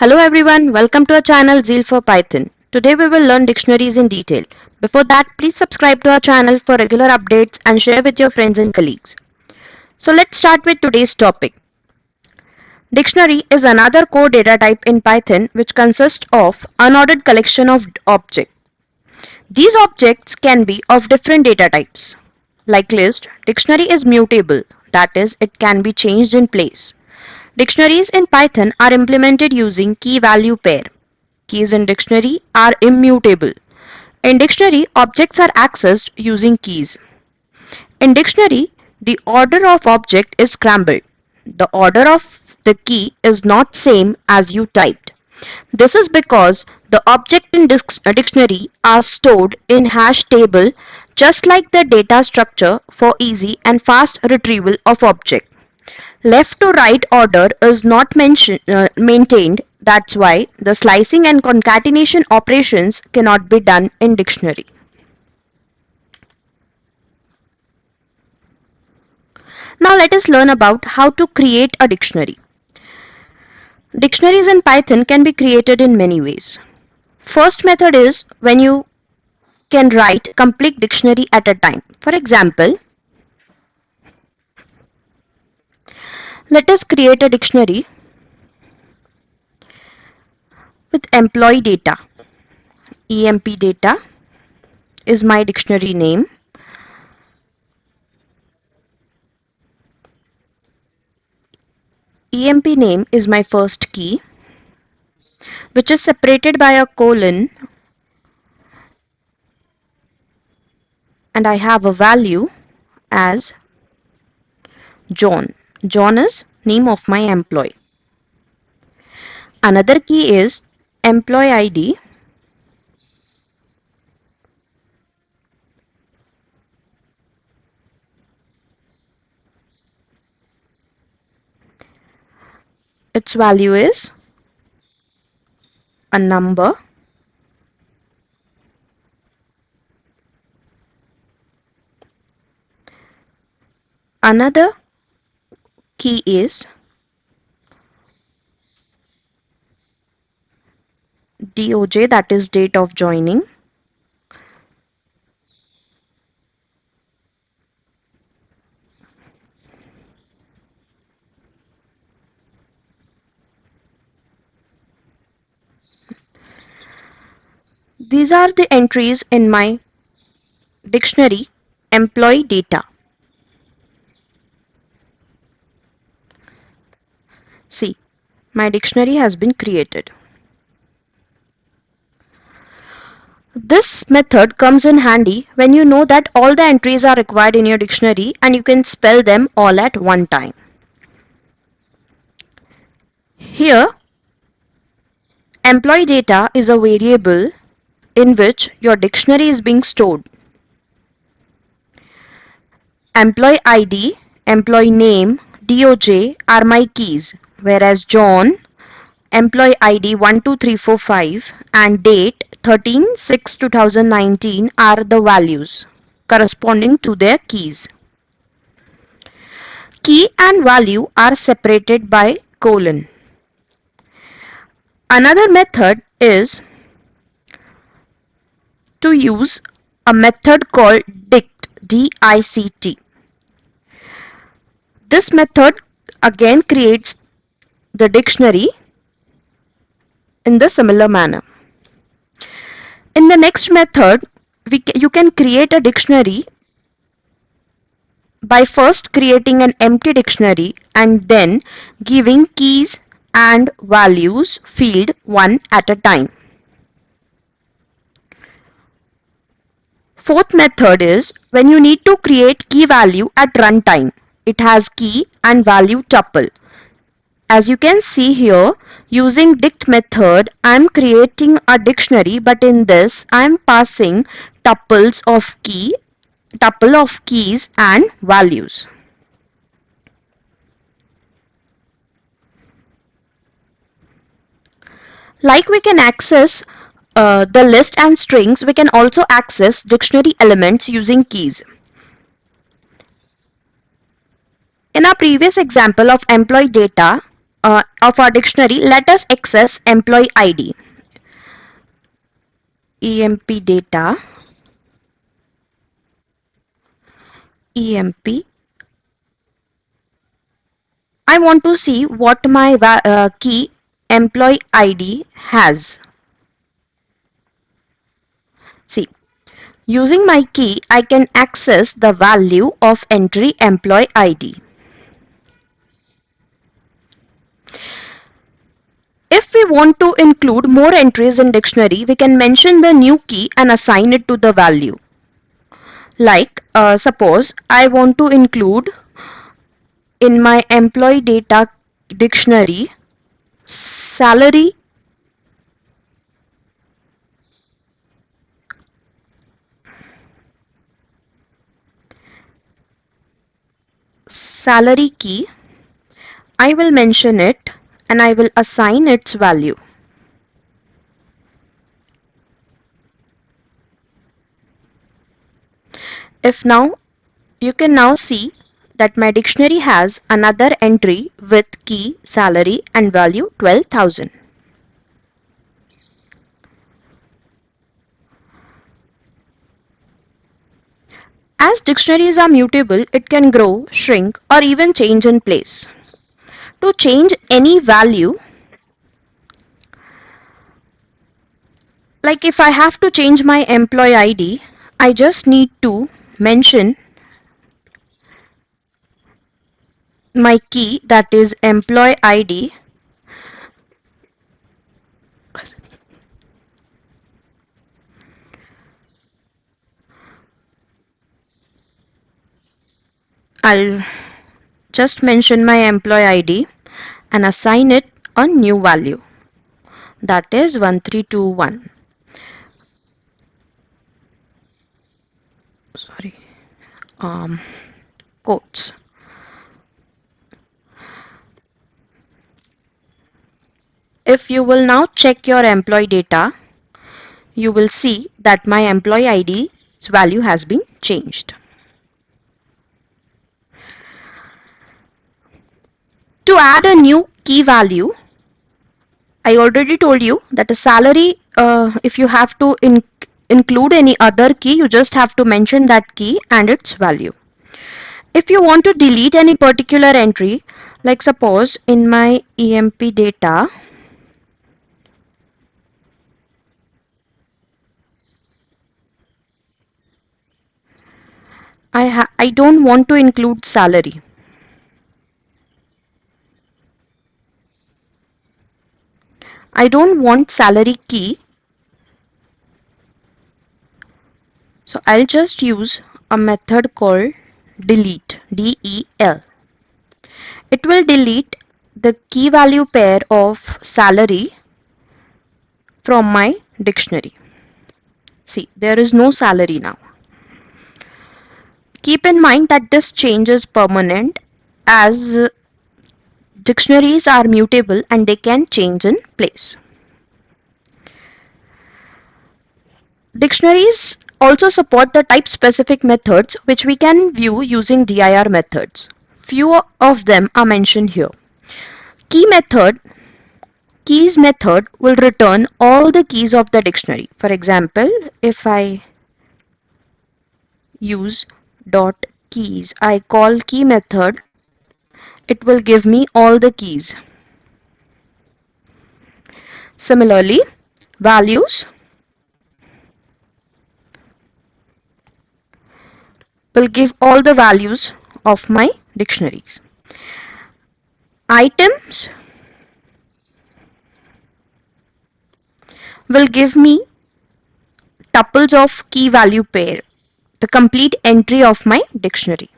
Hello everyone, welcome to our channel Zeal for Python. Today we will learn dictionaries in detail. Before that, please subscribe to our channel for regular updates and share with your friends and colleagues. So let's start with today's topic. Dictionary is another core data type in Python which consists of unordered collection of objects. These objects can be of different data types. Like list, dictionary is mutable, that is, it can be changed in place. Dictionaries in Python are implemented using key-value pair. Keys in dictionary are immutable. In dictionary, objects are accessed using keys. In dictionary, the order of object is scrambled. The order of the key is not same as you typed. This is because the object in dictionary are stored in hash table just like the data structure for easy and fast retrieval of object. Left to right order is not maintained. That's why the slicing and concatenation operations cannot be done in dictionary. Now let us learn about how to create a dictionary. Dictionaries in Python can be created in many ways. First method is when you can write complete dictionary at a time. For example, let us create a dictionary with employee data. EMP data is my dictionary name. EMP name is my first key, which is separated by a colon, and I have a value as John. John is name of my employee. Another key is employee ID, its value is a number. Another key is DOJ, that is date of joining. These are the entries in my dictionary employee data. See, my dictionary has been created. This method comes in handy when you know that all the entries are required in your dictionary and you can spell them all at one time. Here, employee data is a variable in which your dictionary is being stored. Employee ID, employee name, DOJ are my keys, whereas John, employee ID 12345 and date 13/6/2019 are the values corresponding to their keys. Key and value are separated by colon. Another method is to use a method called dict, D-I-C-T. This method again creates the dictionary in the similar manner. In the next method, you can create a dictionary by first creating an empty dictionary and then giving keys and values field one at a time. Fourth method is when you need to create key value at runtime. It has key and value tuple. As you can see here, using dict method, I am creating a dictionary, but in this I am passing tuple of keys and values. Like we can access the list and strings, we can also access dictionary elements using keys. In our previous example of employee data, of our dictionary, let us access employee ID. EMP data, EMP. I want to see what my key employee ID has. See, using my key, I can access the value of entry employee ID. If we want to include more entries in dictionary, we can mention the new key and assign it to the value. Like, suppose I want to include in my employee data dictionary salary salary key. I will mention it and I will assign its value. If now you can now see that my dictionary has another entry with key, salary and value 12,000. As dictionaries are mutable, it can grow, shrink or even change in place. To change any value, like if I have to change my employee ID, I just need to mention my key, that is employee ID. I'll just mention my employee ID and assign it a new value, that is 1321. Sorry, quotes. If you will now check your employee data, you will see that my employee ID's value has been changed. To add a new key value, I already told you that a salary, if you have to include any other key, you just have to mention that key and its value. If you want to delete any particular entry, like suppose in my EMP data, I don't want to include salary. I don't want salary key. So I'll just use a method called delete, DEL. It will delete the key value pair of salary from my dictionary. See, there is no salary now. Keep in mind that this change is permanent, as dictionaries are mutable and they can change in place. Dictionaries also support the type-specific methods which we can view using DIR methods. Few of them are mentioned here. Keys method will return all the keys of the dictionary. For example, if I use dot keys, I call key method, it will give me all the keys. Similarly, values will give all the values of my dictionaries. Items will give me tuples of key value pair, the complete entry of my dictionary.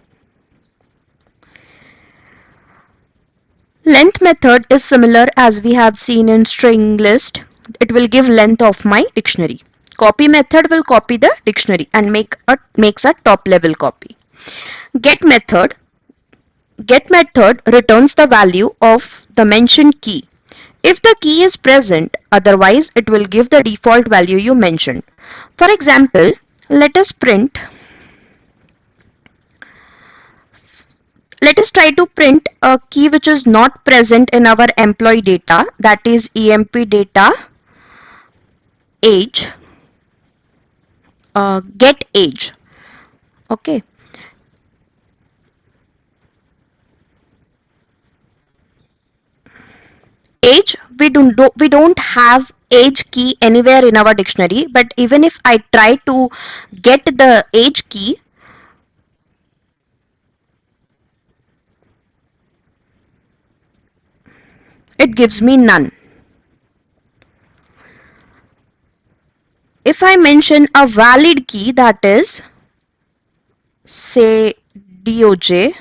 Length method is similar as we have seen in string list. It will give length of my dictionary. Copy method will copy the dictionary and makes a top level copy. Get method returns the value of the mentioned key. If the key is present, otherwise it will give the default value you mentioned. For example, let us print let us try to print a key which is not present in our employee data, that is EMP data age, get age. Okay. Age, we don't have age key anywhere in our dictionary, but even if I try to get the age key, it gives me none. If I mention a valid key, that is say DOJ,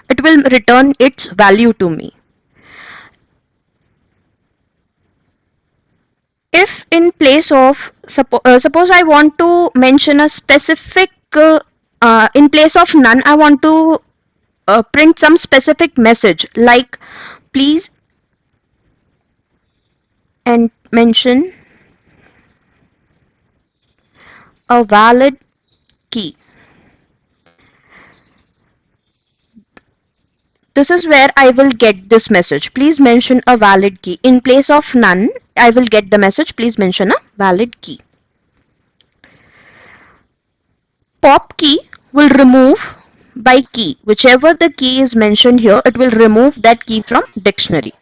it will return its value to me. If in place of suppose I want to mention a specific in place of none, I want to print some specific message like please and mention a valid key. This is where I will get this message. Please mention a valid key. In place of none, I will get the message. Please mention a valid key. Pop key will remove by key. Whichever the key is mentioned here, it will remove that key from dictionary.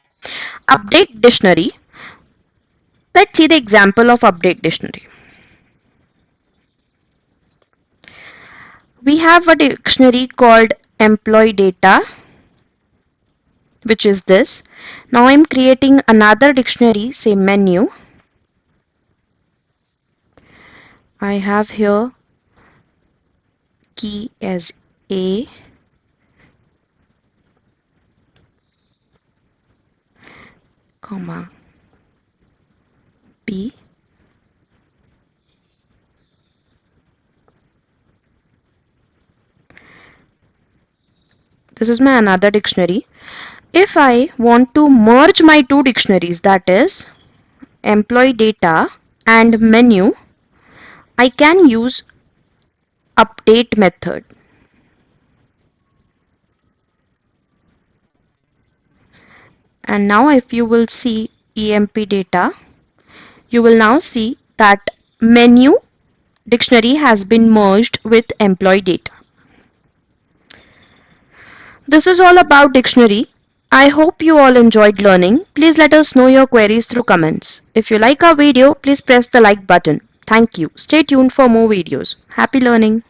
Update dictionary. Let's see the example of update dictionary. We have a dictionary called employee data, which is this. Now I'm creating another dictionary, say menu. I have here key as A, comma B, this is my another dictionary. If I want to merge my two dictionaries, that is employee data and menu, I can use update method. And now if you will see EMP data, you will now see that menu dictionary has been merged with employee data. This is all about dictionary. I hope you all enjoyed learning. Please let us know your queries through comments. If you like our video, please press the like button. Thank you. Stay tuned for more videos. Happy learning.